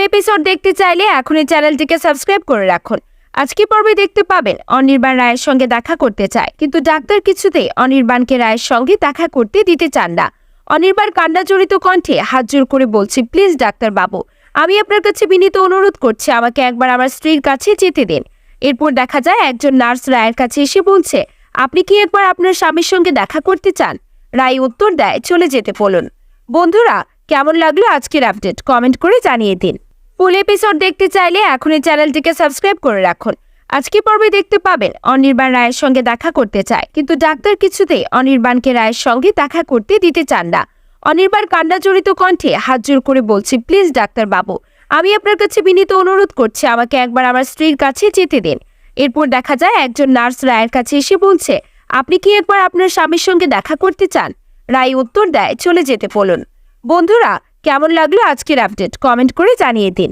Episode দেখতে চাইলে এখনই চ্যানেলটিকে সাবস্ক্রাইব করে রাখুন। আজকে পর্বে দেখতে পাবেন অনির্বাণ রায়ের সঙ্গে দেখা করতে চায়, কিন্তু ডাক্তার কিছুতেই অনির্বাণকে রায়ের সঙ্গে দেখা করতে দিতে চান না। অনির্বাণ কান্নাজড়িত কণ্ঠে হাত জোর করে বলছে, প্লিজ ডাক্তার বাবু, আমি আপনার কাছে বিনীত অনুরোধ করছি, আমাকে একবার আমার স্ত্রীর কাছে যেতে দিন। এরপর দেখা যায় একজন নার্স রায়ের কাছে এসে বলছে, আপনি কি একবার আপনার স্বামীর সঙ্গে দেখা করতে চান? রায় উত্তর দেয়, চলে যেতে বলুন। বন্ধুরা, কেমন লাগলো আজকের আপডেট কমেন্ট করে জানিয়ে দিন। ফুল এপিসোড দেখতে চাইলে এখনই চ্যানেলটিকে সাবস্ক্রাইব করে রাখুন। আজকে পর্বে দেখতে পাবেন অনির্বাণ রায়ের সঙ্গে দেখা করতে চায়, কিন্তু ডাক্তার কিছুতেই অনির্বাণকে রায়ের সঙ্গে দেখা করতে দিতে চান না। অনির্বাণ কান্নাজড়িত কণ্ঠে হাত জোর করে বলছে, প্লিজ ডাক্তার বাবু, আমি আপনার কাছে বিনীত অনুরোধ করছি, আমাকে একবার আমার স্ত্রীর কাছে যেতে দিন। এরপর দেখা যায় একজন নার্স রায়ের কাছে এসে বলছে, আপনি কি একবার আপনার স্বামীর সঙ্গে দেখা করতে চান? রায় উত্তর দেয়, চলে যেতে বলুন। বন্ধুরা, কেমন লাগলো আজকের আপডেট কমেন্ট করে জানিয়ে দিন।